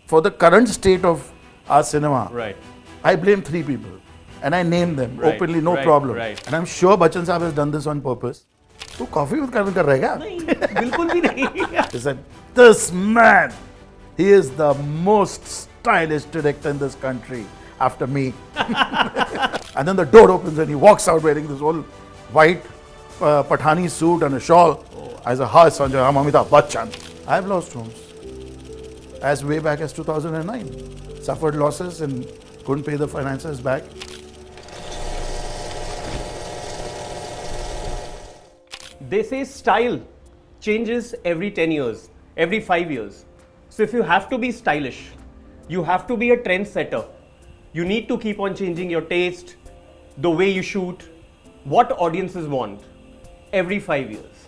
for the current state of our cinema, Right. I blame 3 people. And I name them openly, no problem. Right. And I'm sure Bachchan Saab has done this on purpose. Tu coffee with Karan kar raha hai kya? बिल्कुल भी नहीं. He said, this man, he is the most stylish director in this country after me. And then the door opens and he walks out wearing this whole white Pathani suit and a shawl. I said, hi Sanjay, I'm Amitabh Bachchan. I've lost homes. As way back as 2009. Suffered losses and couldn't pay the finances back. They say style changes every 10 years, every 5 years. So if you have to be stylish, you have to be a trendsetter. You need to keep on changing your taste, the way you shoot, what audiences want every 5 years.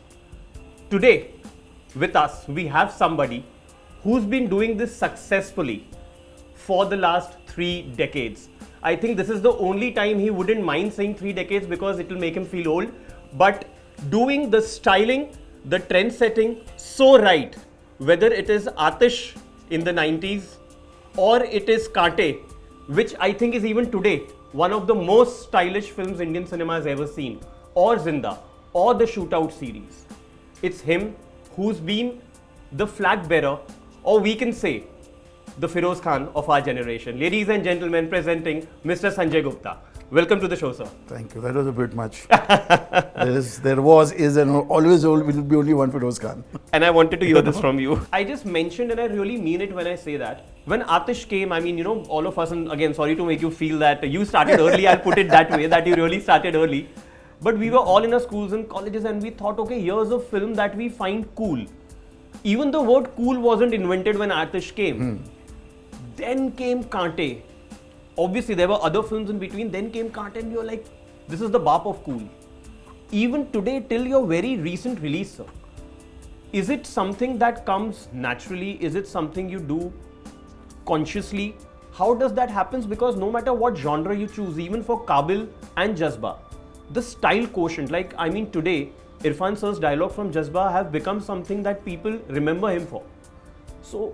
Today, with us, we have somebody who's been doing this successfully for the last 3 decades. I think this is the only time he wouldn't mind saying 3 decades because it will make him feel old. But doing the styling, the trend setting so right, whether it is Aatish in the 90s or it is Kaante, which I think is even today one of the most stylish films Indian cinema has ever seen, or Zinda, or the Shootout series. It's him who's been the flag bearer, or we can say the Feroz Khan of our generation. Ladies and gentlemen, presenting Mr. Sanjay Gupta. Welcome to the show, sir. Thank you. That was a bit much. there was, is, and always will be only one Feroz Khan. And I wanted to hear this from you. I just mentioned, and I really mean it when I say that, when Aatish came, I mean, all of us, and again, sorry to make you feel that you started early, I'll put it that way, that you really started early. But we were all in our schools and colleges and we thought, okay, here's a film that we find cool. Even the word cool wasn't invented when Aatish came. Then came Kaante. Obviously, there were other films in between. Then came Kaante and you're like, this is the bap of cool. Even today, till your very recent release, sir, is it something that comes naturally? Is it something you do consciously? How does that happen? Because no matter what genre you choose, even for Kaabil and Jazbaa, the style quotient, like, I mean, today, Irfan sir's dialogue from Jazbaa have become something that people remember him for. So,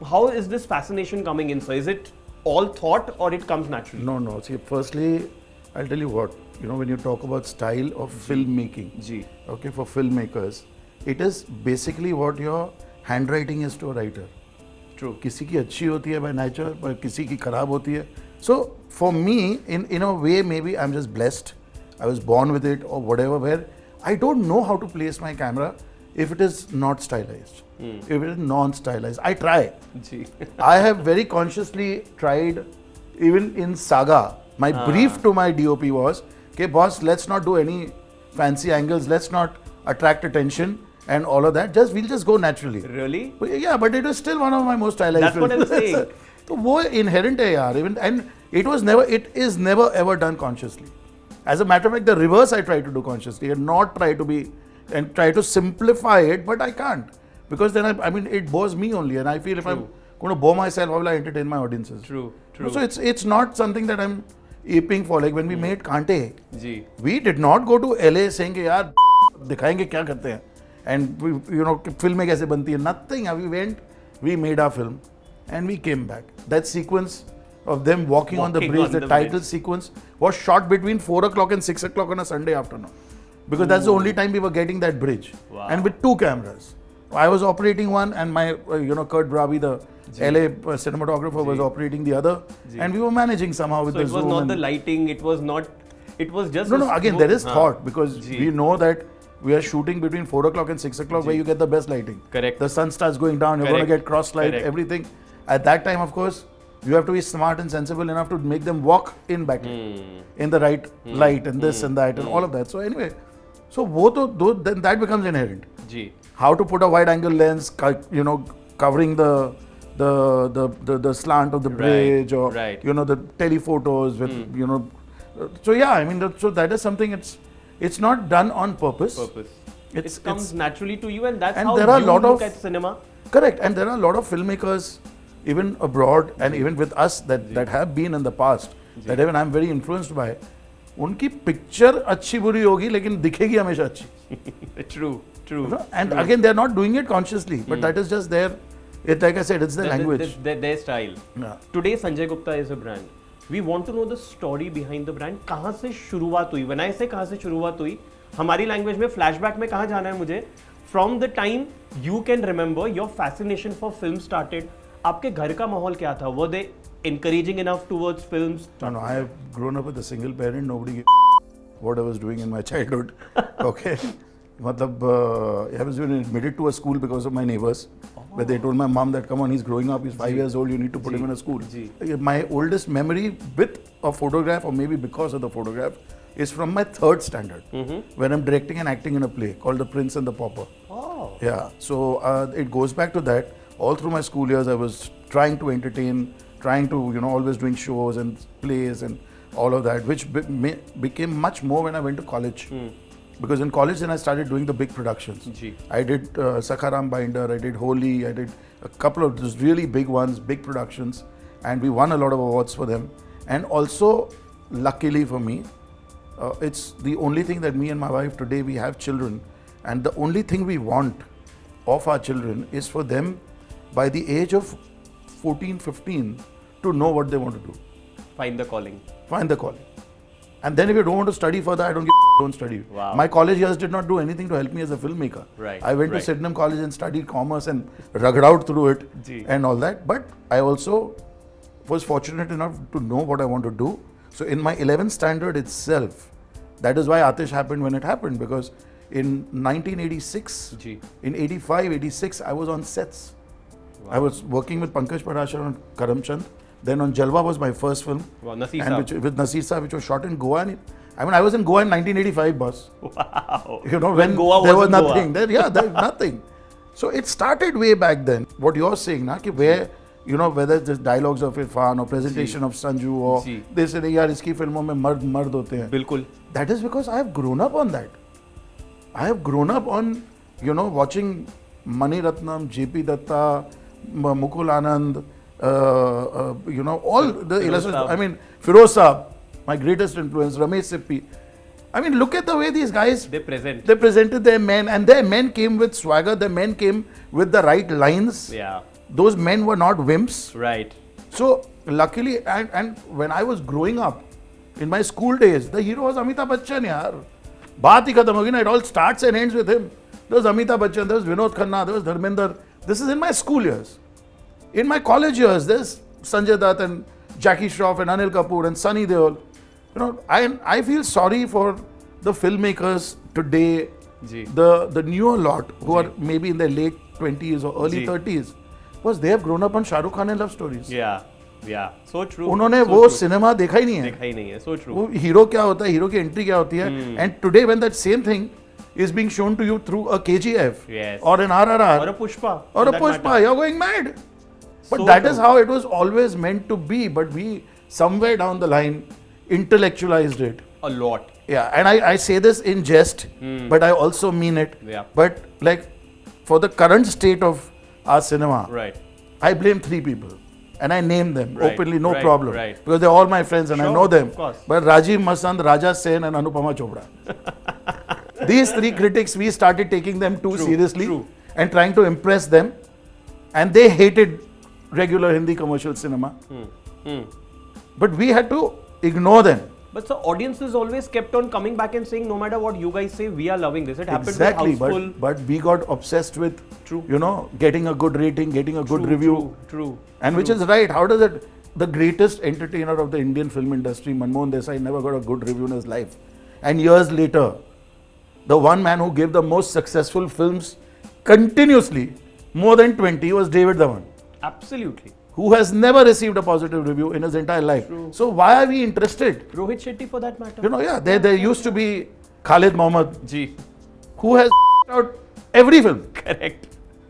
how is this fascination coming in, sir? Is it all thought or it comes naturally? No. See, firstly, I'll tell you what, when you talk about style of filmmaking, okay, for filmmakers, it is basically what your handwriting is to a writer. True. किसी की अच्छी होती है by nature, पर किसी की खराब होती है. So, for me, in a way, maybe I'm just blessed. I was born with it or whatever, where I don't know how to place my camera if it is not stylized, if it is non-stylized. I try. I have very consciously tried, even in Saga, my brief to my DOP was, okay, boss, let's not do any fancy angles, let's not attract attention and all of that. We'll just go naturally. Really? Yeah, but it was still one of my most stylized That's films. what I'm saying. So, वो inherent है यार, even, and it is never ever done consciously. As a matter of fact, the reverse I try to do consciously and not try to simplify it, but I can't. Because then it bores me only, and I feel if I'm going to bore myself, how will I entertain my audiences? True. So it's not something that I'm aping for. Like when we made Kaante, we did not go to LA saying कि यार दिखाएंगे क्या करते हैं, and we, फिल्में कैसे बनती है. Nothing. We went, we made our film, and we came back. That sequence of them walking on the bridge, the title sequence was shot between 4 o'clock and 6 o'clock on a Sunday afternoon. Because that's the only time we were getting that bridge. Wow. And with 2 cameras. I was operating one and my, Kurt Bravi, the LA cinematographer, was operating the other. And we were managing somehow with the zoom. So it was not the lighting, it was just... No, again, there is thought because we know that we are shooting between 4 o'clock and 6 o'clock where you get the best lighting. Correct. The sun starts going down, you're going to get cross light, everything. At that time, of course, you have to be smart and sensible enough to make them walk in backlight, in the right light and this and that and all of that. So anyway, then that becomes inherent. How to put a wide angle lens, covering the slant of the bridge or the telephotos with So yeah, so that is something. It's not done on purpose. It comes naturally to you, and that's and how there are you look at cinema. Correct, and there are a lot of filmmakers, even abroad and even with us that have been in the past, that even I'm very influenced by. उनकी picture अच्छी बुरी होगी लेकिन दिखेगी हमेशा अच्छी. True. And again, they're not doing it consciously, but that is just their It's like I said, it's the language. Their style. Yeah. Today, Sanjay Gupta is a brand. We want to know the story behind the brand. कहाँ से शुरुआत हुई? When I say कहाँ से शुरुआत हुई, हमारी language में flashback में कहाँ जाना है मुझे? From the time you can remember, your fascination for film started. आपके घर का माहौल क्या था? Were they encouraging enough towards films? No, I have grown up with a single parent. Nobody gave what I was doing in my childhood. Okay. Matlab, I was even admitted to a school because of my neighbors. But they told my mom that, come on, he's growing up, he's 5 years old, you need to put him in a school. My oldest memory with a photograph, or maybe because of the photograph, is from my 3rd standard, when I'm directing and acting in a play called The Prince and the Pauper. Oh. Yeah, so it goes back to that. All through my school years, I was trying to entertain, trying to, always doing shows and plays and all of that, which became much more when I went to college. Because in college, then I started doing the big productions. I did Sakharam Binder, I did Holi, I did a couple of those really big ones, big productions, and we won a lot of awards for them. And also, luckily for me, it's the only thing that me and my wife today, we have children, and the only thing we want of our children is for them by the age of 14, 15 to know what they want to do. Find the calling. Find the calling. And then if you don't want to study further, I don't give don't study. Wow. My college years did not do anything to help me as a filmmaker. Right. I went to Sydenham College and studied commerce and rugged out through it and all that. But I also was fortunate enough to know what I want to do. So in my 11th standard itself, that is why Aatish happened when it happened, because in 1986, in 85, 86, I was on sets. Wow. I was working with Pankaj Parashar on Karamchand. Then on Jalwa was my first film. Wow, Nasir and with Nasir Saab, which was shot in Goa. I was in Goa in 1985, boss. Wow. When Goa there was nothing. Goa. There was nothing. So it started way back then. What you're saying, na, ki where, whether it's dialogues of Irfan or presentation of Sanju or they say, yaar, iski filmon mein mard hote hain. Bilkul. That is because I have grown up on that. I have grown up on, watching Mani Ratnam, JP Datta, Mukul Anand, all the illustrations. Firoz Saab, my greatest influence, Ramesh Sippi. Look at the way these guys they presented their men, and their men came with swagger, their men came with the right lines. Yeah. Those men were not wimps. Right. So luckily, and when I was growing up, in my school days, the hero was Amitabh Bachchan, yaar. Baat hi khatam hogi na, it all starts and ends with him. There was Amitabh Bachchan, there was Vinod Khanna, there was Dharmender. This is in my school years. In my college years, there's Sanjay Dutt and Jackie Shroff and Anil Kapoor and Sunny Deol. I feel sorry for the filmmakers today, the newer lot who are maybe in their late 20s or early 30s, because they have grown up on Shah Rukh Khan and love stories. Yeah, so true. उन्होंने वो cinema देखा ही नहीं है. So true. वो hero क्या होता है, hero की एंट्री क्या होती है, and today when that same thing is being shown to you through a KGF or an RRR or a Pushpa, you're going mad. But so that is how it was always meant to be. But we, somewhere down the line, intellectualized it. A lot. Yeah, and I say this in jest, but I also mean it. Yeah. But like, for the current state of our cinema, I blame 3 people. And I name them openly, no problem. Because they're all my friends and I know them. But Rajiv Masand, Raja Sen and Anupama Chopra. These 3 critics, we started taking them too seriously and trying to impress them. And they hated regular Hindi commercial cinema. But we had to ignore them. But the audiences always kept on coming back and saying, no matter what you guys say, we are loving this. It happened exactly, with Houseful. But we got obsessed with, getting a good rating, getting a good review. True. And which is right. How does it, the greatest entertainer of the Indian film industry, Manmohan Desai, never got a good review in his life. And years later, the one man who gave the most successful films continuously, more than 20, was David Dhawan. Absolutely. Who has never received a positive review in his entire life. So why are we interested? Rohit Shetty for that matter. There used to be Khalid Mohammed, who has out every film. Correct.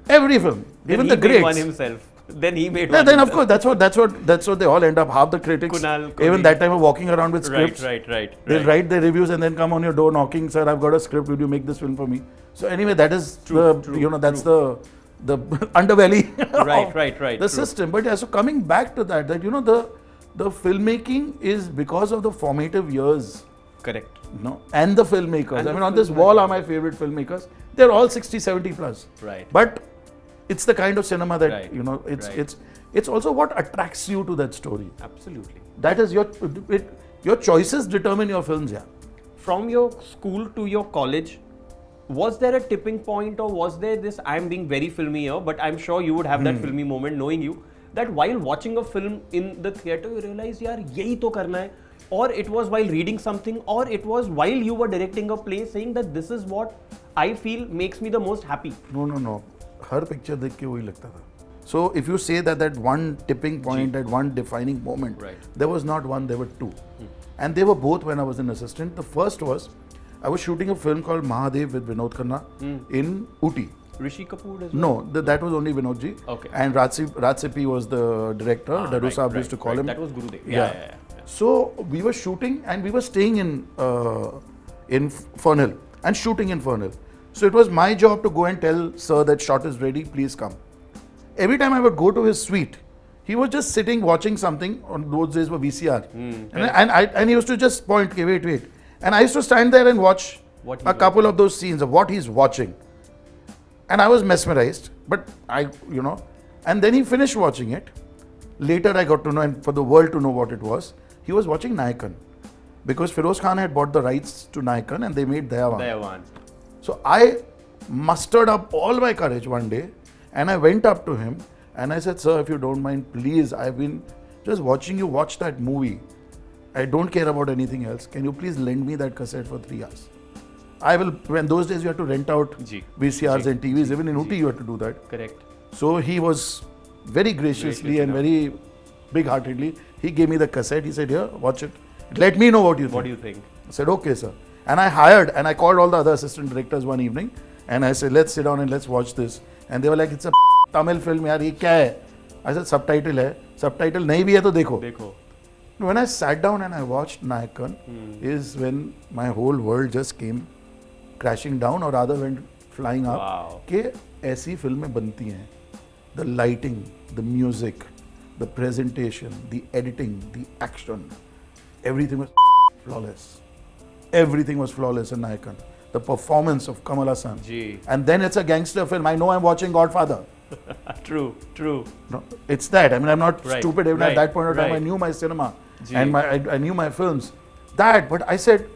Every film. Then even the greats. Made one himself. Then he made one. Then of course that's what they all end up. Half the critics, Kunal, even that time, are walking around with scripts. Right. They write their reviews and then come on your door knocking, sir, I've got a script, will you make this film for me? So anyway, that is the underbelly of the system. But so coming back to that the filmmaking is because of the formative years. Correct. And the filmmakers. On this wall are my favorite filmmakers. They're all 60, 70 plus. Right. But it's the kind of cinema that Right. you know. Right. It's also what attracts you to that story. Absolutely. That is your choices determine your films. Yeah. From your school to your college, was there a tipping point, or was there this, I'm being very filmy here, but I'm sure you would have that filmy moment knowing you, that while watching a film in the theatre, you realize, yaar, yahi to karna hai, or it was while reading something, or it was while you were directing a play saying that this is what I feel makes me the most happy? No. Her picture देख के वही लगता था. So if you say that one tipping point, that one defining moment, Right. there was not one, there were two. And they were both when I was an assistant. The first was, I was shooting a film called Mahadev with Vinod Khanna in Ooty. Rishi Kapoor as well? No, that was only Vinod ji. Okay. And Rajsipi was the director. Dadu Right, Saab right, used to call right. him. That was Gurudev. Yeah. Yeah. So we were shooting and we were staying in Fernhill and shooting in Fernhill. So it was my job to go and tell sir that shot is ready, please come. Every time I would go to his suite, he was just sitting watching something. On those days were VCR. And he used to just point, okay, wait. And I used to stand there and watch a couple of those scenes of what he's watching. And I was mesmerized, but and then he finished watching it. Later I got to know, and for the world to know what it was, he was watching Nayakan. Because Feroz Khan had bought the rights to Nayakan and they made Dayawan. So I mustered up all my courage one day and I went up to him and I said, sir, if you don't mind, please, I've been just watching you watch that movie. I don't care about anything else. Can you please lend me that cassette for 3 hours? I will. When those days you had to rent out VCRs and TVs, even in Ooty you had to do that. Correct. So he was very graciously and very big-heartedly, he gave me the cassette. He said, here, watch it. Let me know what you think. What do you think? I said, okay, sir. And I called all the other assistant directors one evening and I said, let's sit down and let's watch this. And they were like, it's a Tamil film, yaar, ye kya hai? I said, subtitle hai. Subtitle nahi bhi hai to dekho. When I sat down and I watched Nayakan, is when my whole world just came crashing down, or rather went flying up. Wow. कि ऐसी फिल्में बनती हैं. The lighting, the music, the presentation, the editing, the action, everything was flawless. Everything was flawless in Nayakan. The performance of Kamal Hassan. And then it's a gangster film. I know I'm watching Godfather. True. No, it's that. I mean, I'm not stupid. Even at that point of time, I knew my cinema and I knew my films. But I said,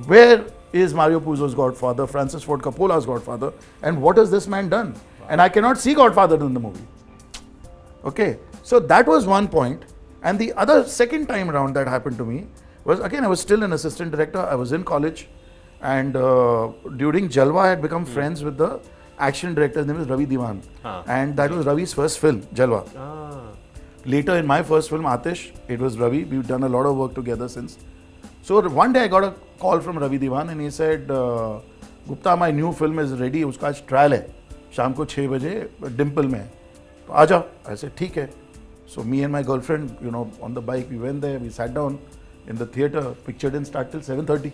where is Mario Puzo's Godfather, Francis Ford Coppola's Godfather, and what has this man done? Wow. And I cannot see Godfather in the movie. Okay, so that was one point. And the other second time around that happened to me was, again, I was still an assistant director. I was in college, and during Jalwa, I had become friends with the action director. His name is Ravi Diwan, and that was Ravi's first film, Jalwa. Later, in my first film, Aatish, it was Ravi. We've done a lot of work together since. So one day I got a call from Ravi Diwan and he said, Gupta, my new film is ready. Uska aaj trial hai. Sham ko 6 baje, Dimple mein. Aaja. I said, theek hai. So me and my girlfriend, on the bike, we went there. We sat down in the theatre. Picture didn't start till 7:30.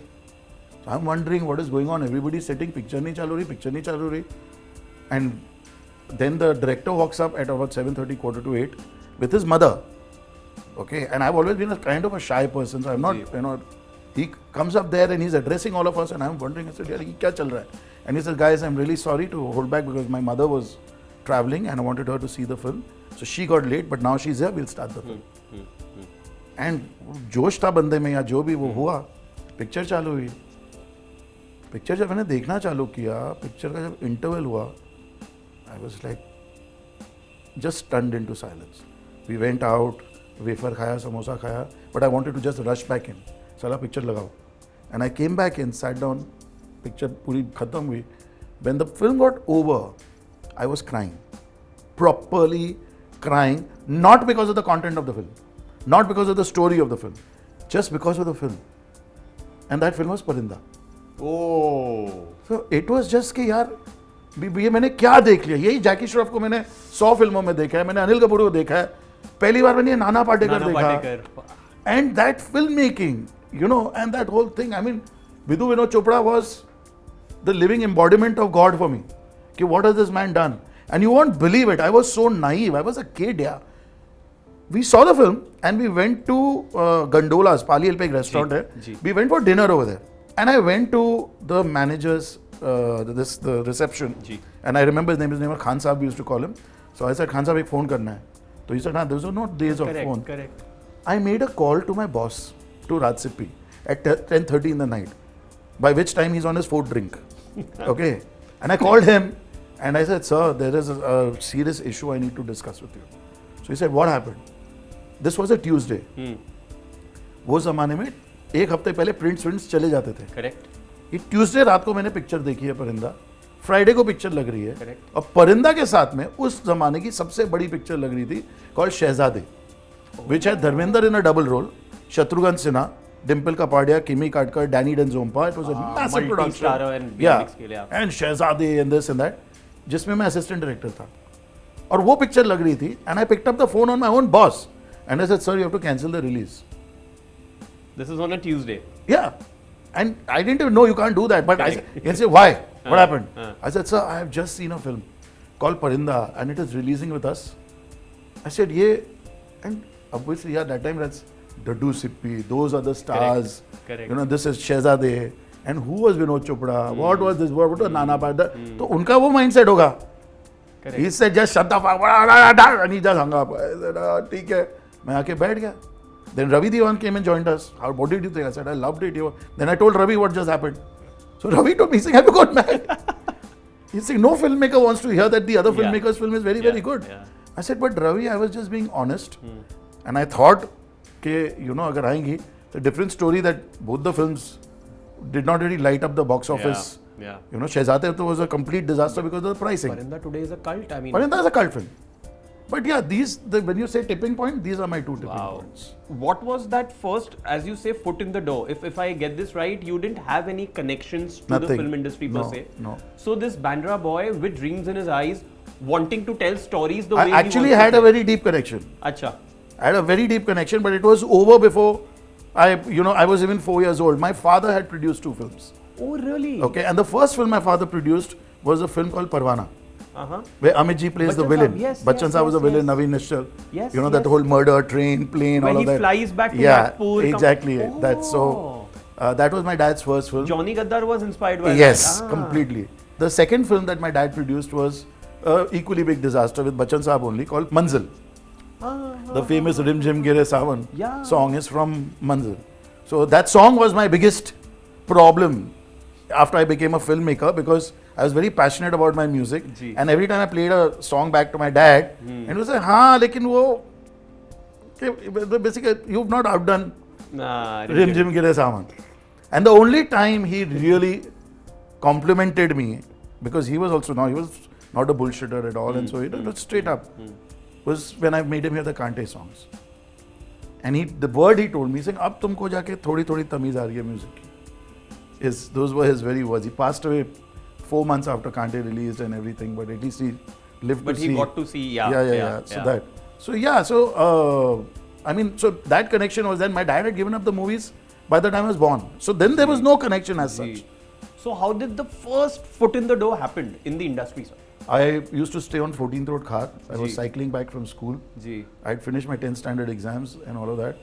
So I'm wondering what is going on. Everybody's sitting. Picture nahi chalu rahi. And then the director walks up at about 7:30, 7:45 with his mother. Okay, and I've always been a kind of a shy person, so I'm not, he comes up there and he's addressing all of us and I'm wondering, I said, yaar, ye kya chal raha hai? And he said, guys, I'm really sorry to hold back because my mother was traveling and I wanted her to see the film. So she got late, but now she's here, we'll start the film. And जोश था बंदे में या जो भी वो हुआ, picture चालू हुई. पिक्चर जब मैंने देखना चालू किया, पिक्चर का जब इंटरवल हुआ, I was like just stunned into silence. We went out, wafer khaya, samosa khaya, but I wanted to just rush back in. Sala picture lagao. And I came back in, sat down, picture puri khatam hui. When the film got over, I was crying. Properly crying, not because of the content of the film, not because of the story of the film, just because of the film. And that film was Parinda. Oh. So it was just कि यार ये मैंने क्या देख लिया. यही जैकी श्रॉफ को मैंने 100 फिल्मों में देखा है, मैंने अनिल कपूर को देखा है, पहली बार मैंने नाना पाटेकर देखा. And that filmmaking, and that whole thing, I mean, Vidhu Vinod Chopra was the living embodiment of God for me. कि what has this man done? And you won't believe it, I was so naive. I was a kid, yeah. We saw the film and we went to Gondolas, Pali Hill पे एक restaurant है. We went for dinner over there. And I went to the manager's the reception. Ji. And I remember his name was Khan Saab, we used to call him. So I said, Khan Saab, एक phone करना है. So he said, हाँ, those are not days of phone. Correct. I made a call to my boss, to Rajsippy, at 10:30 in the night, by which time he's on his fourth drink. Okay. And I called him and I said, sir, there is a serious issue I need to discuss with you. So he said, what happened? This was a Tuesday. वो ज़माने में एक हफ्ते पहले prints चले जाते थे. Correct. ये ट्यूसडे रात को मैंने पिक्चर देखी है परिंदा, फ्राइडे को पिक्चर लग रही है. Correct. और परिंदा के साथ में उस जमाने की सबसे बड़ी पिक्चर लग रही थी कॉल्ड शहजादे, विच है Dharmendra in a double role, Shatrughan Sinha, Dimple Kapadia, Kimi Katkar, Danny Denzongpa. It was a massive production. Yeah and Shahzade and this and that, जिसमें मैं असिस्टेंट डायरेक्टर था. और वो पिक्चर लग रही थी and I picked up the phone on my own boss and I said, sir, you have to cancel the release. This is on a Tuesday. Yeah. And I didn't even know you can't do that. But I said, he said, why? What happened? I said, sir, I have just seen a film called Parinda and it is releasing with us. I said, yeah. And obviously, yeah, that time that's Daddu Sippi, those are the stars. Correct. You know, this is Shehzade. And who was Vinod Chopra? What was this? What was Nana Parda? So, unka wo mindset hoga. Correct. He said, just shut the fuck up. And he just hung up. I said, ठीक है. मैं आके बैठ गया. Then Ravi Devan came and joined us. What did you think? I said, I loved it. Then I told Ravi what just happened. So Ravi told me, he's saying, have you got mad? He's saying, no filmmaker wants to hear that the other filmmaker's film is very, very good. Yeah. I said, but Ravi, I was just being honest. And I thought, agar aayegi, the different story that both the films did not really light up the box office. Yeah. You know, Shehzade was a complete disaster because of the pricing. Parinda today is a cult. I mean, Parinda is a cult film. But yeah, when you say tipping point, these are my two tipping points. What was that first, as you say, foot in the door? If I get this right, you didn't have any connections to the film industry per se. No. So this Bandra boy with dreams in his eyes, wanting to tell stories the way I actually had a very deep connection. Acha. I had a very deep connection, but it was over before I was even 4 years old. My father had produced 2 films. Oh, really? Okay, and the first film my father produced was a film called Parwana. Where Amit ji plays the villain. Bachchan Saab was the villain, Naveen Nishchal. That whole murder, train, plane, all of that. He flies back to Nagpur. Exactly. That's so. That was my dad's first film. Johnny Gaddar was inspired by that. Yes, completely. The second film that my dad produced was equally big disaster with Bachchan Saab only, called Manzil. The famous Rim Jim Gire Sawan song is from Manzil. So that song was my biggest problem after I became a filmmaker, because I was very passionate about my music. And every time I played a song back to my dad, and he was like, हाँ, लेकिन वो basically you've not outdone Rim Jim Gire Sawan. And the only time he really complimented me, because he was not a bullshitter at all, and so he did it straight up, was when I made him hear the Kaante songs. And the word he told me, saying, अब तुमको जाके थोड़ी तमीज आ रही है music की. Those were his very words. He passed away 4 months after Kaante released and everything, but at least he lived to see. But he got to see, So that connection was then. My dad had given up the movies by the time I was born. So then there was no connection as such. So how did the first foot in the door happen in the industry, sir? I used to stay on 14th Road Khar. I was cycling back from school. I had finished my 10th standard exams and all of that.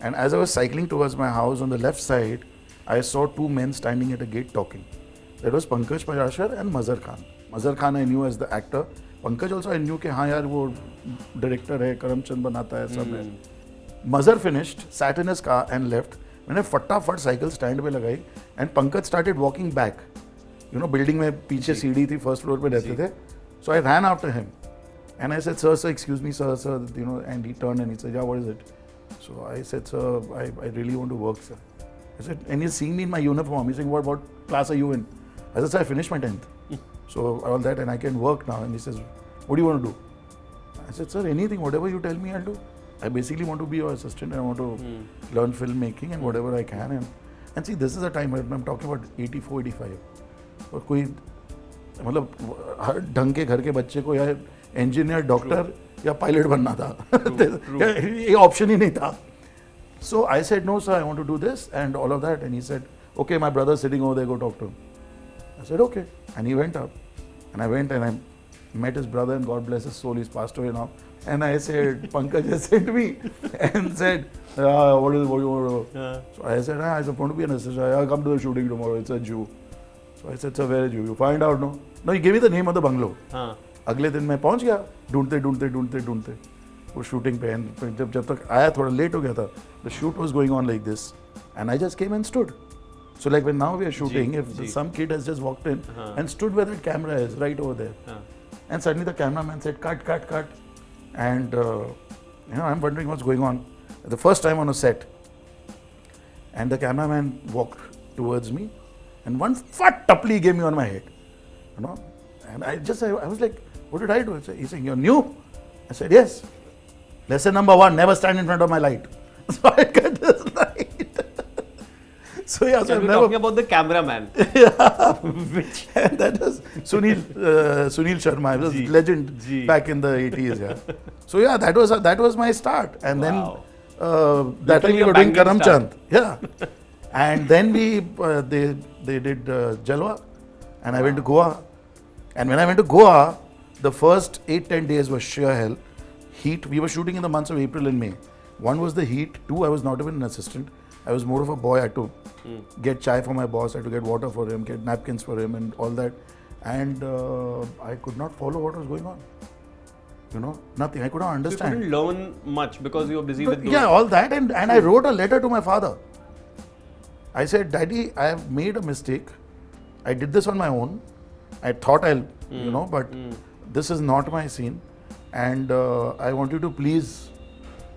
And as I was cycling towards my house, on the left side, I saw 2 men standing at a gate talking. That was Pankaj Parashar and Mazhar Khan. Mazhar Khan I knew as the actor. Pankaj also I knew कि हाँ यार वो director है, करमचंद बनाता है सब है. Mazhar finished, sat in his car and left. मैंने फटाफट साइकिल स्टैंड पे लगाई and Pankaj started walking back. Building में पीछे सीढ़ी थी, first floor पे रहते थे. So I ran after him and I said, sir, excuse me, sir, and he turned and he said, yeah, what is it? So I said, sir, I really want to work, sir. I said, and he's seeing me in my uniform. He's saying, what class are you in? I said, sir, I finished my 10th. So all that, and I can work now. And he says, what do you want to do? I said, sir, anything, whatever you tell me, I'll do. I basically want to be your assistant and I want to learn filmmaking and whatever I can. And see, this is a time when I'm talking about 84, 85. और कोई मतलब हर ढंग के घर के बच्चे को या इंजीनियर, डॉक्टर या पायलट बनना था. ये ऑप्शन ही नहीं था. So I said, no, sir, I want to do this and all of that. And he said, okay, my brother's sitting over there, go talk to him. I said, okay. And he went up. And I went and I met his brother, and God bless his soul, he's passed away now. And I said, Pankaj just said to me and said, what do you want to do? So I said, I want to be an assistant. I'll come to the shooting tomorrow. It's a Jew. So I said, sir, where are you? You find out, no? No, he gave me the name of the bungalow. अगले दिन मैं पहुंच गया ढूंढते वो shooting पे and जब तक आया थोड़ा लेट हो गया था the shoot was going on like this and I just came and stood so like when now we are shooting if some kid has just walked in and stood where that camera is right over there and suddenly the cameraman said cut and I'm wondering what's going on the first time on a set and the cameraman walked towards me and one fat tapli gave me on my head and I was like what did I do? He's saying you're new. I said yes. Lesson number 1, never stand in front of my light. So I cut this light. So yeah, so we're talking about the cameraman. And that was Sunil Sharma. He was a legend back in the 80s. Yeah. So yeah, that was my start. And then that time we were doing Karam Chand. Yeah. And then they did Jalwa, and I went to Goa. And when I went to Goa, the first 8-10 days was sheer hell. Heat. We were shooting in the months of April and May. One was the heat. 2, I was not even an assistant. I was more of a boy. I had to get chai for my boss. I had to get water for him, get napkins for him, and all that. And I could not follow what was going on. Nothing. I could not understand. So you couldn't learn much because you were busy with those. Yeah, all that. And I wrote a letter to my father. I said, Daddy, I have made a mistake. I did this on my own. I thought but this is not my scene. And I want you to please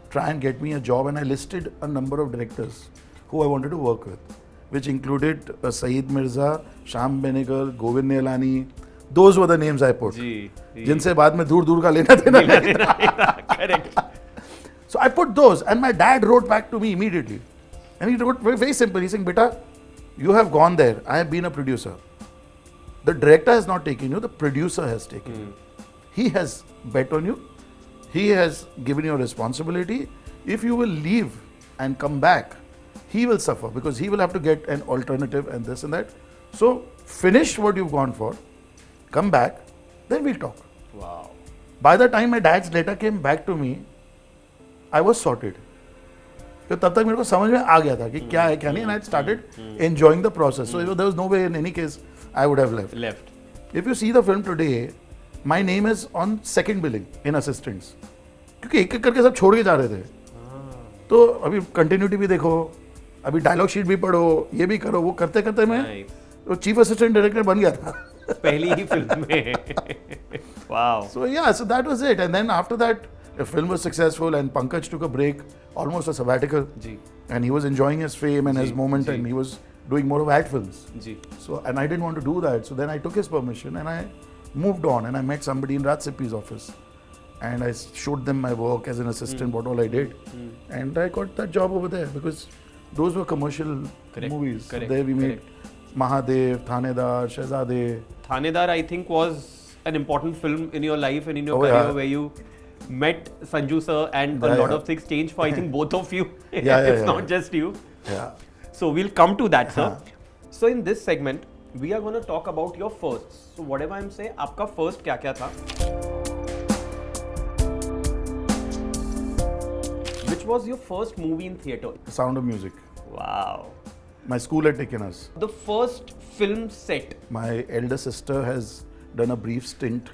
try and get me a job. And I listed a number of directors who I wanted to work with, which included Saeed Mirza, Shyam Benegal, Govind Nihalani. Those were the names I put. जिनसे बाद में दूर का लेना देना. Correct. So I put those, and my dad wrote back to me immediately, and he wrote very, very simple. He's saying, "Beta, you have gone there. I have been a producer. The director has not taken you. The producer has taken you. He has bet on you. He has given you a responsibility. If you will leave and come back, he will suffer because he will have to get an alternative and this and that. So finish what you've gone for, come back, then we'll talk." Wow. By the time my dad's letter came back to me, I was sorted. तो तब तक मेरे को समझ में आ गया था कि क्या है क्या नहीं, and I started enjoying the process. So there was no way in any case I would have left. If you see the film today, my name is on second billing in assistants. क्योंकि एक करके सब छोड़ के जा रहे थे. तो अभी कंटिन्यूटी भी देखो, अभी डायलॉग शीट भी पढ़ो, ये भी करो, वो करते करते मैं तो चीफ असिस्टेंट डायरेक्टर बन गया था. पहली ही फिल्म में. Wow. So yeah, so that was it. And then after that, the film was successful and Pankaj took a break, almost a sabbatical. And he was enjoying his fame and his moment and he was doing more of ad films. So, and I didn't want to do that. So then I took his permission and I moved on and I met somebody in Raj Sippy's office. And I showed them my work as an assistant, what all I did. And I got that job over there because those were commercial movies. So there we made Mahadev, Thanedar, Shehzade. Thanedar, I think, was an important film in your life and in your career where you met Sanju sir and a lot of things changed for I think both of you. It's not just you. So we'll come to that, sir. So in this segment, we are going to talk about your firsts. So whatever I'm saying, आपका first क्या था? Which was your first movie in theatre? Sound of Music. Wow. My school had taken us. The first film set. My elder sister has done a brief stint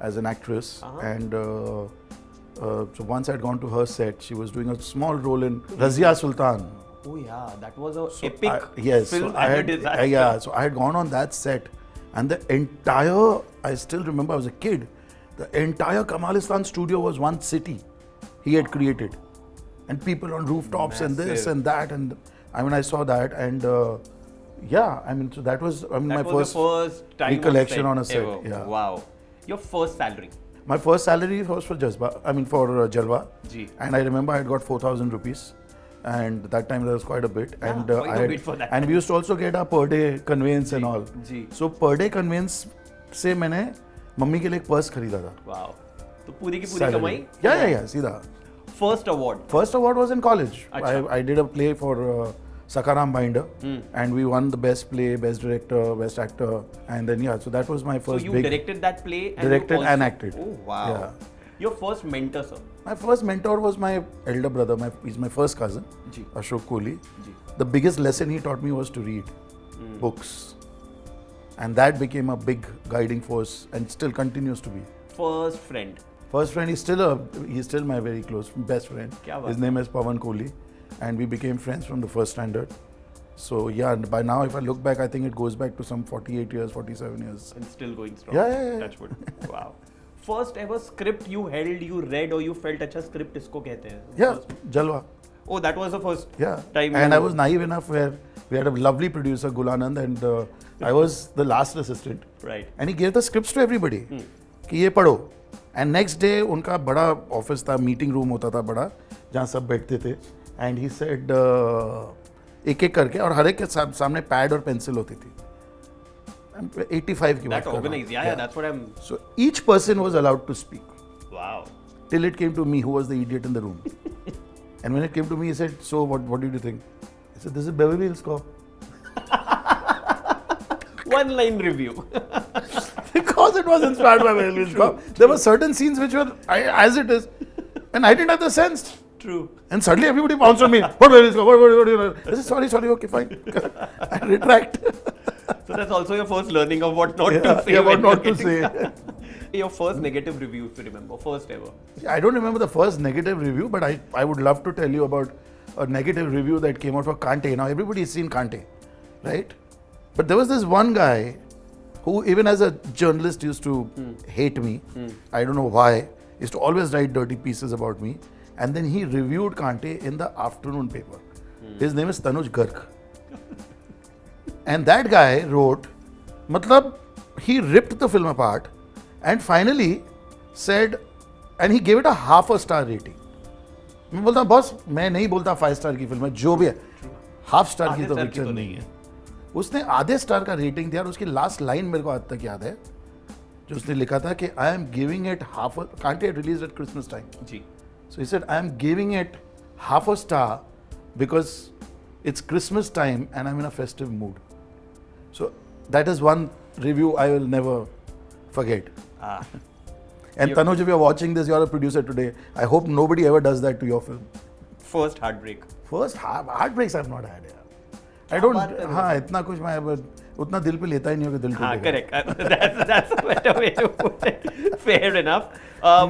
as an actress, and so once I'd gone to her set, she was doing a small role in Razia Sultan. Oh yeah, that was an epic film. So I had gone on that set, and the entire, I still remember, I was a kid, the entire Kamalistan studio was one city he had created, and people on rooftops and this and that, and I mean I saw that, and so that was my first recollection on a set. Yeah. Wow. Your first salary? My first salary was for Jazbaa, Jalwa. And I remember I had got 4,000 rupees. And that time there was quite a bit. And and we used to also get a per day conveyance and all. So per day conveyance से मैंने mummy के लिए एक purse खरीदा था. Wow. तो पूरी की पूरी कमाई? Yeah, सीधा. First award? First award was in college. I did a play for Sakaram Binder, and we won the best play, best director, best actor, and then so that was my first. So you directed that play? And directed and acted. Oh wow! Yeah. Your first mentor, sir? My first mentor was my elder brother. He's my first cousin, Ashok Kohli. The biggest lesson he taught me was to read books. And that became a big guiding force and still continues to be. First friend. First friend, he's still my very close best friend. His name is Pawan Kohli, and we became friends from the first standard. So yeah, by now if I look back, I think it goes back to some 48 years, 47 years. And still going strong. Yeah. Touch wood. Wow. First ever script you held, you read, or you felt, अच्छा script इसको कहते हैं. Yeah, Jalwa. Oh, that was the first time. And I was naive enough where we had a lovely producer, Gulanand, and I was the last assistant. Right. And he gave the scripts to everybody. कि ये पढ़ो. And next day उनका बड़ा office था, meeting room होता था बड़ा, जहाँ सब बैठते थे. And he said एक एक करके, और हर एक के सामने पैड और पेंसिल होती थी. 85 की बात कर रहा हूँ. Yeah, that's what I'm. So each person was allowed to speak. Wow. Till it came to me, who was the idiot in the room. And when it came to me, he said, "So what did you think?" I said, "This is Beverly Hills Cop." One line review. Because it was inspired by Beverly Hills Cop. There were certain scenes which were as it is, and I didn't have the sense. True. And suddenly everybody pounced on me. What Beverly Hills Cop? What? I said, sorry, okay, fine. I retract. So that's also your first learning of what not to say. Yeah, what not to say. Your first negative review, if you remember, first ever. I don't remember the first negative review, but I would love to tell you about a negative review that came out for Kaante. Now everybody's seen Kaante, right? But there was this one guy who, even as a journalist, used to hate me. I don't know why. He used to always write dirty pieces about me. And then he reviewed Kaante in the afternoon paper. His name is Tanuj Garg. And that guy wrote, matlab, he ripped the film apart and finally said, and he gave it a half a star rating. मैं बोलता boss, मैं नहीं बोलता 5 star की film है, जो भी है, हाफ स्टार की तो पिक्चर नहीं है. उसने आधे स्टार का रेटिंग दिया और उसकी लास्ट लाइन मेरे को आज तक याद है, जो उसने लिखा था कि I am giving it half, Kaante release at Christmas time. जी. So he said, I am giving it half a star because it's Christmas time and I'm in a festive mood. So that is one review I will never forget. And Tanuj, if you're watching this, you're a producer today. I hope nobody ever does that to your film. First heartbreak. First heartbreaks I've not had. I don't. हाँ, इतना कुछ मैं उतना दिल पे लेता ही नहीं हो कि दिल टूटेगा. Correct. That's a better way to put it. Fair enough.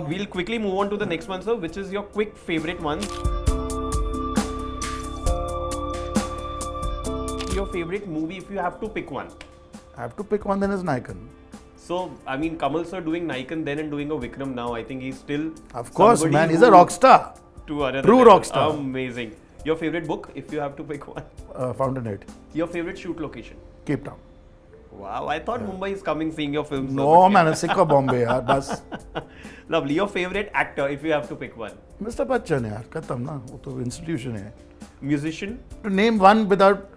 We'll quickly move on to the next one, sir, which is your quick favorite one. Your favorite movie, if you have to pick one. I have to pick one, then is Nayakan. So, I mean, Kamal sir doing Nayakan then and doing a Vikram now, I think he's still. Of course, man, he's a rock star. True rock star. Amazing. Your favorite book, if you have to pick one. Fountainhead. Your favorite shoot location. Cape Town. Wow, I thought Mumbai is coming seeing your films. No, man, I'm sick of Bombay, yaar, bas. Lovely. Your favorite actor, if you have to pick one. Mr. Bachchan, yaar, khatam na, wo to institution hai. Musician? To name one without,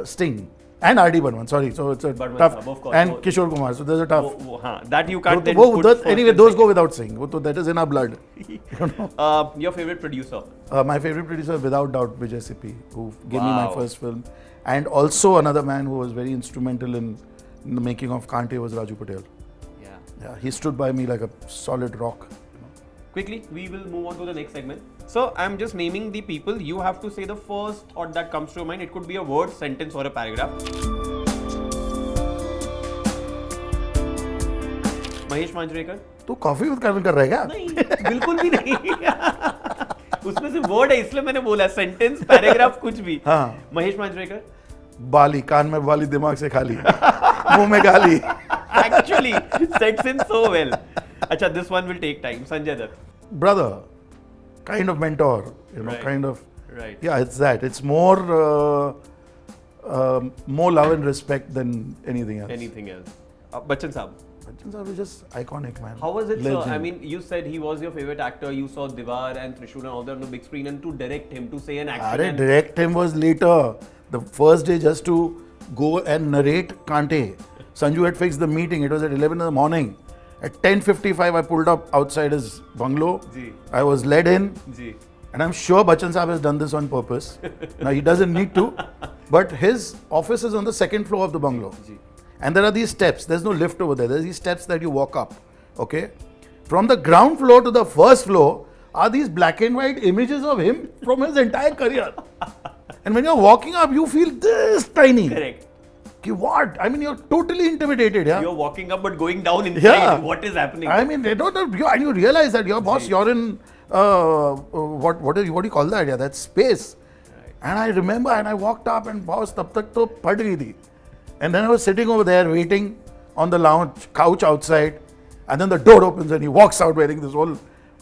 Sting. And R.D. Burman, sorry. So it's a tough. Of course. And Kishore Kumar, so there's a tough. That you can't then anyway, those go without saying. That is in our blood. Your favorite producer? My favorite producer, without doubt, Vijay Sippy, who gave me my first film. And also another man who was very instrumental in the making of Kaante was Raju Patel. Yeah, he stood by me like a solid rock. Quickly, we will move on to the next segment. So, I'm just naming the people. You have to say the first thought that comes to your mind. It could be a word, sentence, or a paragraph. Mahesh Manjrekar. तू coffee with carbon कर रहा है क्या? नहीं, बिल्कुल भी नहीं. उसमें से वर्ड है, इसलिए मैंने बोला सेंटेंस, पैराग्राफ, कुछ भी. हाँ. महेश मांजरेकर. बाली, कान में बाली, दिमाग से खाली, मुंह में गाली. Actually, sets in so well. अच्छा, this one will take time. Sanjay Dutt. Brother, kind of mentor, right. kind of. Right. Yeah, it's that. It's more love and respect than anything else. Anything else. Bachchan Saab. Bachchan Saab is just iconic, man. How was it, sir? I mean, you said he was your favorite actor. You saw Diwar and Trishul and all that on the big screen, and to direct him, to say an action. Direct him was later. The first day, just to go and narrate Kaante. Sanju had fixed the meeting. It was at 11 in the morning. At 10:55, I pulled up outside his bungalow. Ji. I was led in. Ji. And I'm sure Bachchan Saab has done this on purpose. Now, he doesn't need to. But his office is on the second floor of the bungalow. Ji. And there are these steps. There's no lift over there. There's these steps that you walk up. Okay? From the ground floor to the first floor are these black and white images of him from his entire career. And when you're walking up, you feel this tiny. Correct. Ki what? I mean, you're totally intimidated, yeah. You're walking up but going down inside. Yeah. What is happening? I mean, they don't know, and you realize that your boss, you're in what do you call that? Yeah, that space. Right. And I remember, and I walked up, and boss, tab tak to pad gayi thi. And then I was sitting over there waiting on the lounge couch outside, and then the door opens and he walks out wearing this whole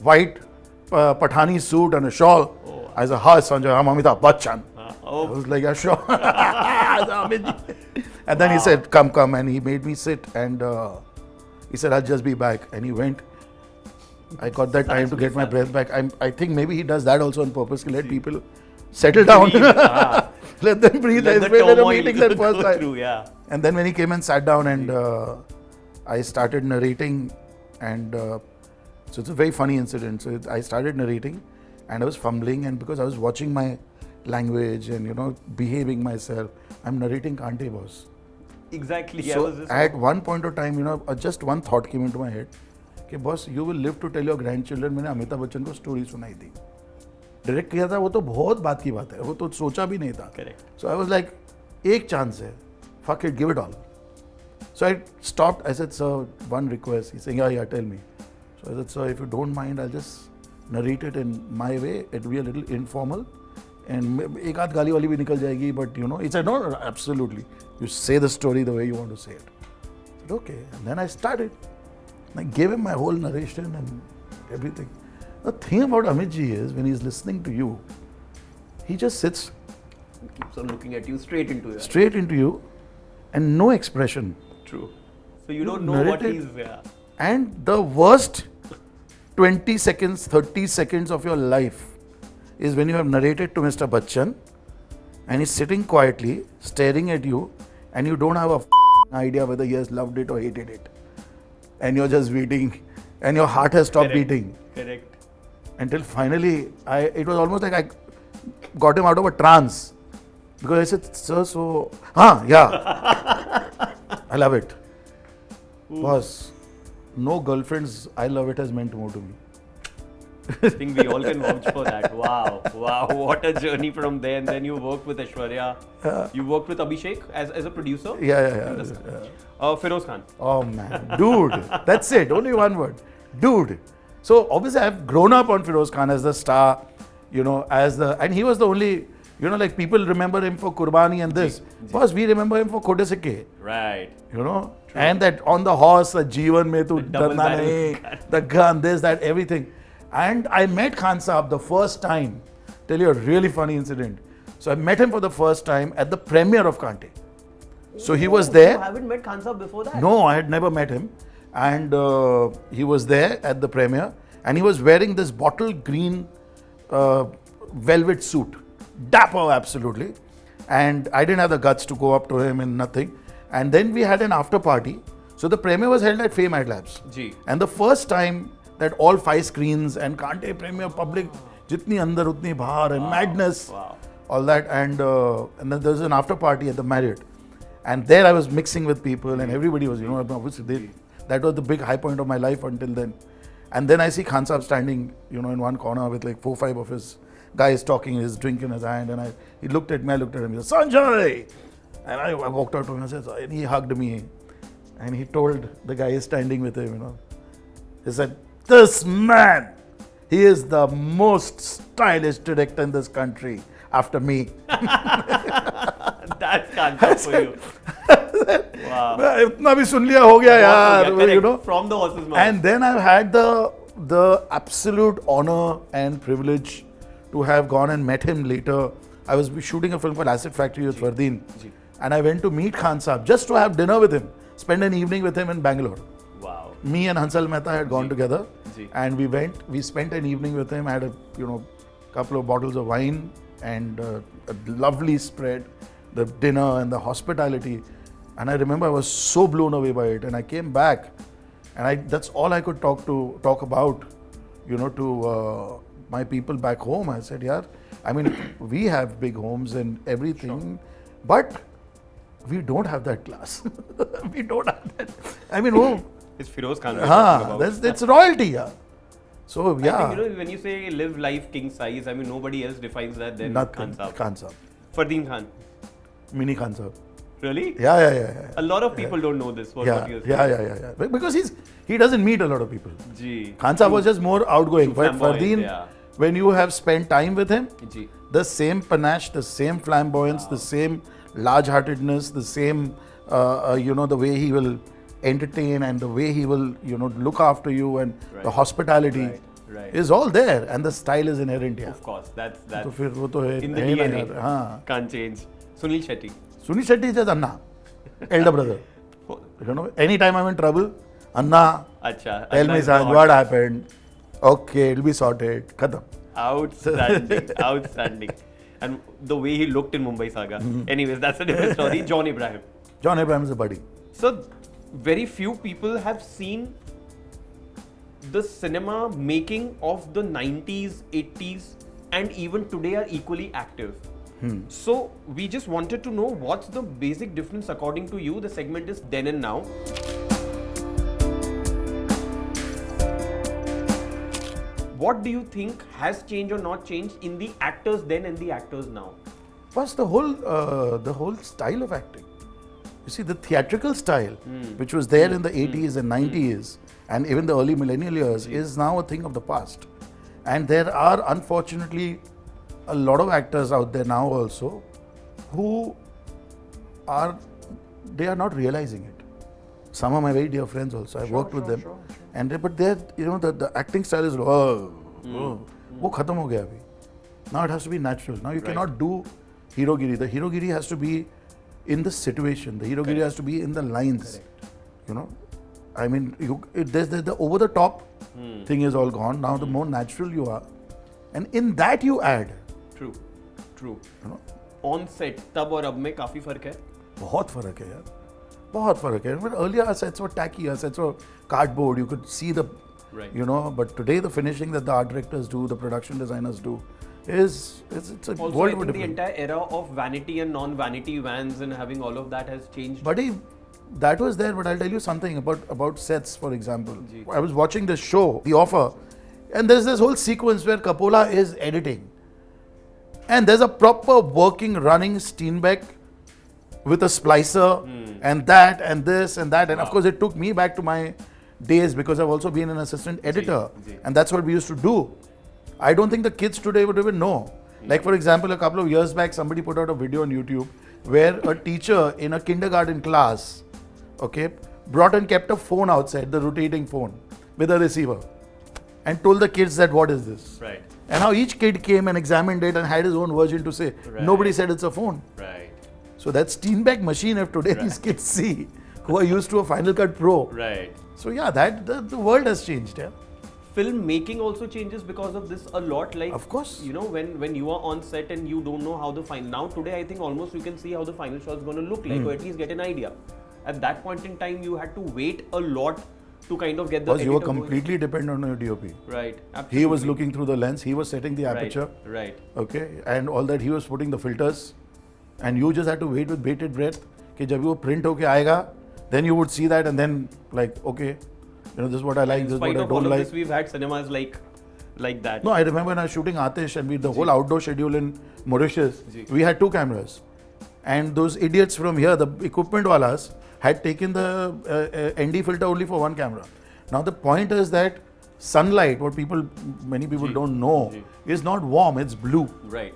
white Pathani suit and a shawl. Oh. I said, "Hi, Sanjay, I'm Amitabh Bachchan." I was like, "Yeah, sure." And then he said, come, and he made me sit, and he said, "I'll just be back," and he went. I got that time to get my breath back. I think maybe he does that also on purpose to let people settle down. Let them breathe. Let the They were turmoil meeting that first time. through, yeah. And then when he came and sat down, and I started narrating, and so it's a very funny incident. So I started narrating, and I was fumbling, and because I was watching my language and behaving myself, I'm narrating Kaante, boss. Exactly. So at one point of time, just one thought came into my head. कि boss you will live to tell your grandchildren, मैंने अमिताभ बच्चन को story सुनाई थी, direct किया था, वो तो बहुत बात की बात है, वो तो सोचा भी नहीं था. सो आई वाज लाइक, एक चांस है, fuck it, give it all. So I stopped, I said sir one request. He saying yeah tell me. So I said sir if you don't mind I just narrate it in my way, it will be a little informal and एक आध गाली वाली भी निकल जाएगी, but it's no absolutely you say the story the way you want to say it. Okay, and then I started. I gave him my whole narration and everything. The thing about Amit ji is, when he's listening to you, he just sits. He keeps on looking at you, straight into you. Straight into you, and no expression. True. So you don't know what he's... Yeah. And the worst 20 seconds, 30 seconds of your life is when you have narrated to Mr. Bachchan, and he's sitting quietly, staring at you, and you don't have a idea whether he has loved it or hated it. And you're just waiting, and your heart has stopped beating. Correct. Until finally, it was almost like I got him out of a trance. Because I said, sir, so, yeah, I love it. Boss, no girlfriends, I love it has meant more to me. I think we all can vouch for that. Wow, what a journey from there. And then you worked with Aishwarya. You worked with Abhishek as a producer. Yeah. Feroz Khan. Oh man, dude, that's it. Only one word, dude. So obviously I've grown up on Feroz Khan as the star, and he was the only, like people remember him for Kurbani and this. Boss, we remember him for Khote Sikke. Right. True. And that on the horse, the Jeevan mein tu darna nahi, the gun, this, that, everything. And I met Khan Saab the first time. Tell you a really funny incident. So I met him for the first time at the premiere of Kaante. So he was there. You haven't met Khan Saab before that? No, I had never met him. And he was there at the premiere. And he was wearing this bottle green velvet suit. Dapper, absolutely. And I didn't have the guts to go up to him and nothing. And then we had an after party. So the premiere was held at Fame Ad Labs. And the first time that all 5 screens and Kaante premiere public, jitni andar utni bahar, and madness, all that. And then there was an after party at the Marriott. And there I was mixing with people, and everybody was, obviously that was the big high point of my life until then. And then I see Khan Saab standing, in one corner with like 4-5 of his guys talking, his drink in his hand, and he looked at me, I looked at him, he said, "Sanjay!" And I walked out to him and he hugged me, and he told the guy standing with him, he said, "This man, he is the most stylish director in this country after me." That's Khan Saab for you. Wow. इतना भी सुन लिया हो गया यार, From the horse's mouth. And then I've had the absolute honor and privilege to have gone and met him later. I was shooting a film called Acid Factory with Fardeen, and I went to meet Khan Saab just to have dinner with him, spend an evening with him in Bangalore. Wow. Me and Hansal Mehta had gone together, and we spent an evening with him, had a couple of bottles of wine and a lovely spread, the dinner and the hospitality. And I remember I was so blown away by it, and I came back, and that's all I could talk about, to my people back home. I said, yeah, I mean, we have big homes and everything, but we don't have that class. We don't have that. I mean, it's Feroz Khan. It's royalty, yeah. So yeah. I think, when you say live life king size, I mean, nobody else defines that than Khan Saab. Khan Saab. Fardeen Khan. Mini Khan Saab. Really? Yeah. A lot of people don't know this. What you're saying. Yeah. Because he doesn't meet a lot of people. Ji. Khan Saab was just more outgoing. But Flamboyant, Fardeen, when you have spent time with him, Ji. the same panache, the same flamboyance, the same large-heartedness, the same, the way he will entertain and the way he will, look after you and the hospitality is all there. And the style is inherent here. Of course. That's तो फिर वो तो है in the है ना DNA. यार, हाँ. Can't change. Sunil Shetty. Sunil Shetty is just Anna, elder brother. Anytime I'm in trouble, Anna, Acha. tell me Sanj, what happened? Okay, it'll be sorted. Khatam. Outstanding. And the way he looked in Mumbai Saga. Anyways, that's a different story. John Abraham. John Abraham is a buddy. So, very few people have seen the cinema making of the 90s, 80s, and even today are equally active. So, we just wanted to know what's the basic difference according to you. The segment is then and now. What do you think has changed or not changed in the actors then and the actors now? First, the whole style of acting. You see, the theatrical style, which was there in the 80s and 90s, and even the early millennial years, is now a thing of the past. And there are, unfortunately, a lot of actors out there now also who they are not realizing it. Some of my very dear friends also, I've worked with them. But they're, the acting style is, wo khatam ho gaya abhi. Now it has to be natural. Now you cannot do herogiri. The herogiri has to be in the situation. The herogiri has to be in the lines. I mean, there's the over the top thing is all gone. Now the more natural you are, and in that you add. True. On set, तब और अब में काफी फर्क है. बहुत फर्क है यार. बहुत फर्क है. But earlier our sets were tacky. Our sets were cardboard. You could see the, But today the finishing that the art directors do, the production designers do, it's a also, world I think of the entire era of vanity and non-vanity vans and having all of that has changed. Buddy, that was there, but I'll tell you something about sets, for example. I was watching this show, The Offer, and there's this whole sequence where Coppola is editing. And there's a proper working, running Steinbeck with a splicer and that and this and that. And of course, it took me back to my days because I've also been an assistant editor. And that's what we used to do. I don't think the kids today would even know. Like, for example, a couple of years back, somebody put out a video on YouTube where a teacher in a kindergarten class, brought and kept a phone outside, the rotating phone, with a receiver, and told the kids that what is this? Right. And how each kid came and examined it and had his own version to say. Nobody said it's a phone. Right. So that Steinbeck machine, if today these kids see, who are used to a Final Cut Pro. Right. So yeah, the world has changed. Yeah. Filmmaking also changes because of this a lot. Like, of course. When you are on set and you don't know how the final. Now today, I think almost you can see how the final shot is going to look like, or at least get an idea. At that point in time, you had to wait a lot to kind of get the. Because you were completely dependent on your DOP. Right. Absolutely. He was looking through the lens. He was setting the aperture. Right. Okay. And all that, he was putting the filters, and you just had to wait with bated breath. कि जब वो print होके आएगा, then you would see that, and then like, okay, this is what I like, this is what I don't all like. Of this, we've had cinemas like that. No, I remember when I was shooting Aatish and the whole outdoor schedule in Mauritius, we had 2 cameras. And those idiots from here, the equipment walas, had taken the ND filter only for 1 camera. Now the point is that sunlight, what many people don't know, is not warm, it's blue. Right.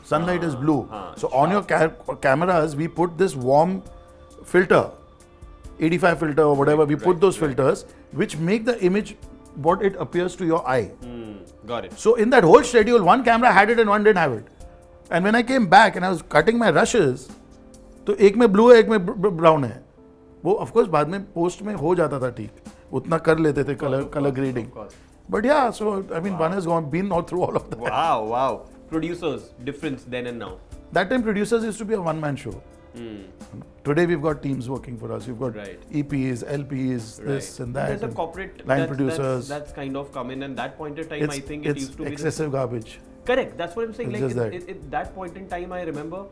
Sunlight is blue. So on your cameras, we put this warm filter, 85 filter or whatever, we put those filters, which make the image what it appears to your eye. Got it. So in that whole schedule, 1 camera had it and 1 didn't have it. And when I came back and I was cutting my rushes, तो एक में blue है, एक में brown है. वो of course बाद में post में हो जाता था ठीक. उतना कर लेते थे color grading. But yeah, so I mean, one has been all through all of that. Wow. Producers, difference then and now. That time producers used to be a one-man show. Today we've got teams working for us. We've got EPs, LPs, this and that. There's a corporate line producers. That's kind of come in, and that point in time, I think it used to be excessive garbage. Correct. That's what I'm saying. It's like at that point in time, I remember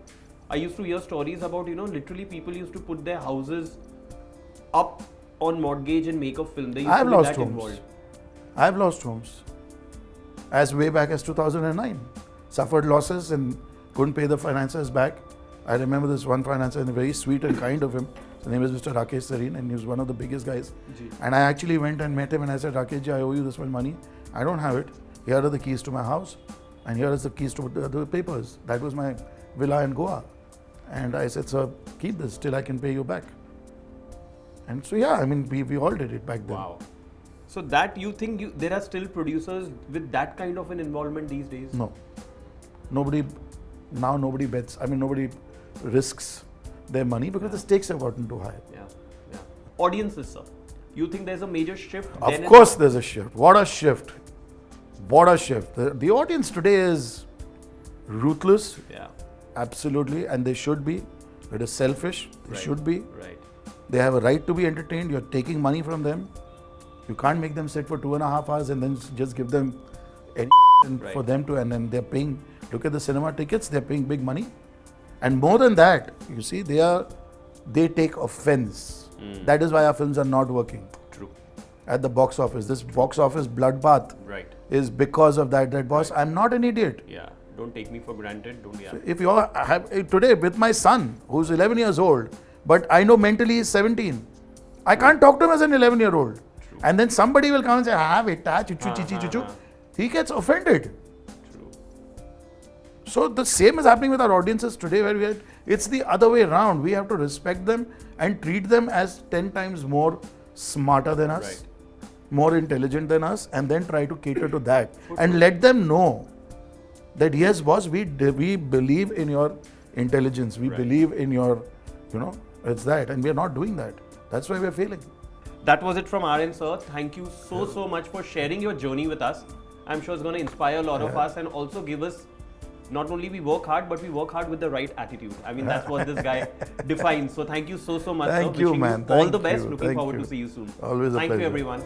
I used to hear stories about literally people used to put their houses up on mortgage and make a film. They used I've to be lost that homes. involved. I've lost homes. As way back as 2009. Suffered losses and couldn't pay the finances back. I remember this one financier, and very sweet and kind of him. His name is Mr. Rakesh Sareen, and he was one of the biggest guys. And I actually went and met him, and I said, Rakesh, I owe you this much money. I don't have it. Here are the keys to my house, and here is the keys to the papers. That was my villa in Goa. And I said, sir, keep this till I can pay you back. And so, yeah, I mean, we all did it back then. Wow. So that you think there are still producers with that kind of an involvement these days? No. Nobody bets. I mean, nobody risks their money because the stakes have gotten too high. Yeah. Audiences, sir. You think there's a major shift? Of course there's a shift. What a shift. What a shift. The audience today is ruthless. Yeah. Absolutely. And they should be. It is selfish. They should be. Right. They have a right to be entertained. You're taking money from them. You can't make them sit for 2.5 hours and then just give them any for them to, and then they're paying. Look at the cinema tickets, they're paying big money. And more than that, you see, they take offense. That is why our films are not working. True. At the box office. This box office bloodbath is because of that boss. I'm not an idiot. Yeah. Don't take me for granted. So if you're today with my son, who's 11 years old, but I know mentally he's 17, I can't talk to him as an 11-year-old. And then somebody will come and say, chuchu. He gets offended. True. So the same is happening with our audiences today, where it's the other way around. We have to respect them and treat them as 10 times more smarter than us, more intelligent than us, and then try to cater to that. And let them know that yes, boss, we believe in your intelligence. We believe in your, it's that. And we are not doing that. That's why we are failing. That was it from our end, sir. Thank you so much for sharing your journey with us. I'm sure it's going to inspire a lot of us and also give us, not only we work hard, but we work hard with the right attitude. I mean, that's what this guy defines. So thank you so much, sir. Thank you, man. All the best. Looking forward to see you soon. Always a pleasure. Thank you, everyone.